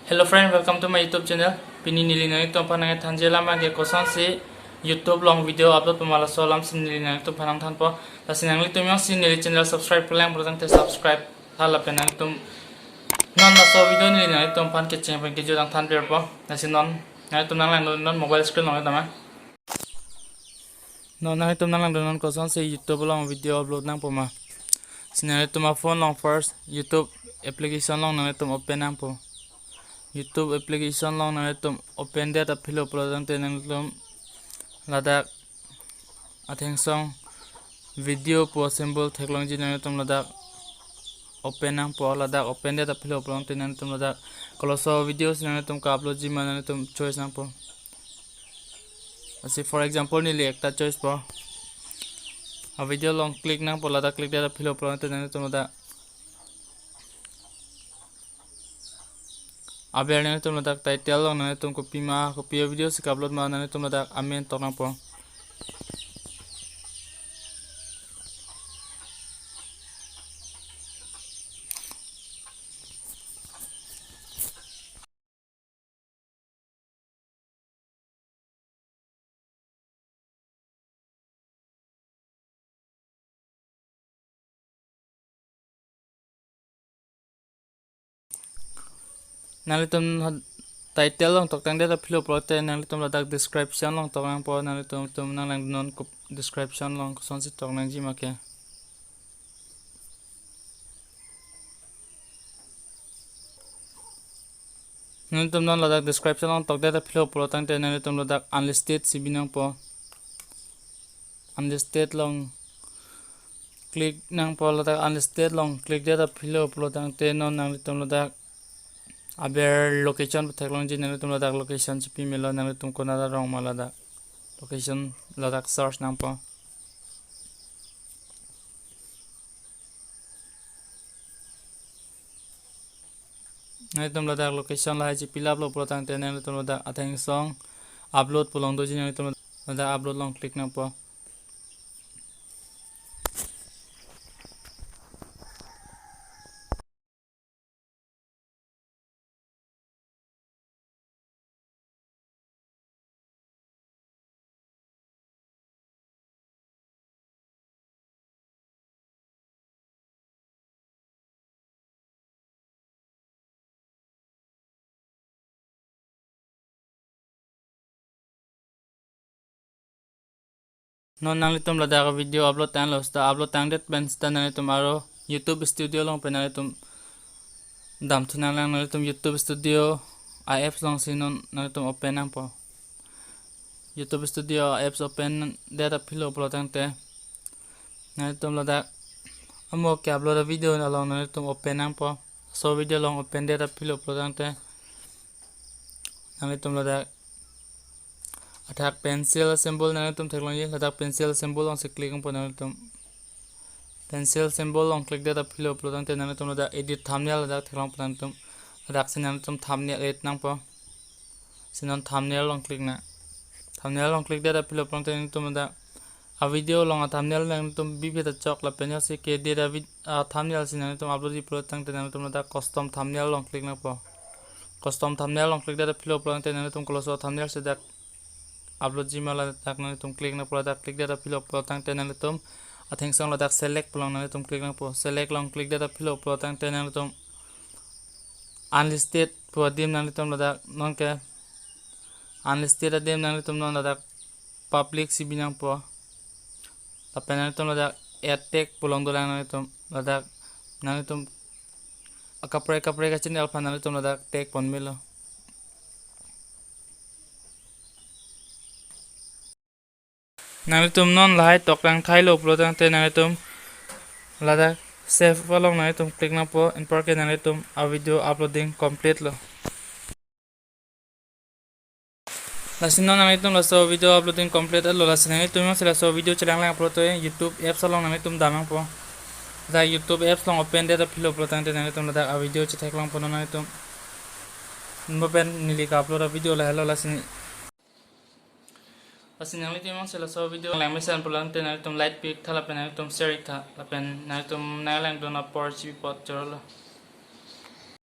Hello friend, welcome to my YouTube channel. Pini nilinang ito panang tanjela magi kosan si YouTube long video upload pemala solam si nilinang ito panang tanpo. Lasinang itu memang si nili channel subscribe pelang berang te subscribe hala penang itu non na so video nilinang itu pan kecing pan kejo dang tan berpo. Lasin non na itu nang lang non mobile screen long itu mah. Non na itu nang lang non kosan si YouTube long video upload nang poma. Sinang itu ma phone long first YouTube application long nang itu open nang po. YouTube application long na itum open data philo product tenang itum ladak athengsong video possible technology na itum ladak open nang po ladak open data philo product tenang itum ladak koloso videos na itum ka upload ji man itum choice nang po asi for example ni li ekta choice po a video long click nang po ladak click data philo product tenang itum ladak aber nang itum ladak title long nang itum copy video si upload ma nang itum ladak amen to nang po nalitum title long tok tang data philo prote nalitum ladak description long tok nang po nalitum nang lang non description long son si tok nang ji ma ke nalitum non ladak description long tok data philo pro tang te nalitum ladak unlisted si binang po unlisted long click nang po ladak unlisted long click data philo pro tang te non nalitum ladak aber location technology nalitum ladak location si pimelo nalitum konada rong malada location ladak search nang po nalitum ladak location la ji pilap lo pro tang te nalitum ladak atheng song upload pulong do ji nalitum ladak upload long click nang po non nalitum ladak video upload tang lo sta upload tang det ben sta nalitum aro YouTube studio long pe nalitum dam thuna lang nalitum YouTube studio apps long sinon nalitum open nang po YouTube studio apps open data philo upload tang te nalitum ladak amo ke upload video na long nalitum open nang po so video long open data philo upload tang te nalitum ladak attack pencil symbol nalitum technology ladak pencil symbol long se click po nalitum pencil symbol long click data philo upload tang te nalitum ladak edit thumbnail ladak theklang po nalitum ladak sin nalitum thumbnail edit nang po sinon thumbnail long click na thumbnail long click data philo upload tang te nalitum ladak a video long a thumbnail nalitum bibeta chok la penyo se ke data thumbnail sin nalitum upload di upload tang te nalitum ladak custom thumbnail long click na po custom thumbnail long click data philo upload tang te nalitum close thumbnail se dak upload gmail ladak nalitum click na po ladak click data philo upload tang te nalitum atheng song ladak select long nalitum click na po select long click data philo upload tang te nalitum unlisted po dim nalitum ladak non ke unlisted dim nalitum non ladak public si binang po tapen nalitum ladak add tag pulong do lang nalitum ladak nalitum kapre ka channel pa nalitum ladak tag pon milo nalitum non lahai tokang thailo upload tang te nalitum ladak save palong nalitum click na po in parke nalitum a video uploading complete lo lasin non nalitum laso video uploading complete lo lasin nalitum sila so video chalang lang upload to YouTube apps long nalitum damang po da YouTube apps long open data philo upload tang te nalitum ladak a video chathek lang po nalitum open nili ka upload a video la hello lasin Asin yang lihat memang salah satu video yang misalnya pulang tenang light pick thala penang share tha lapen nang nalang dona por chi pot jolo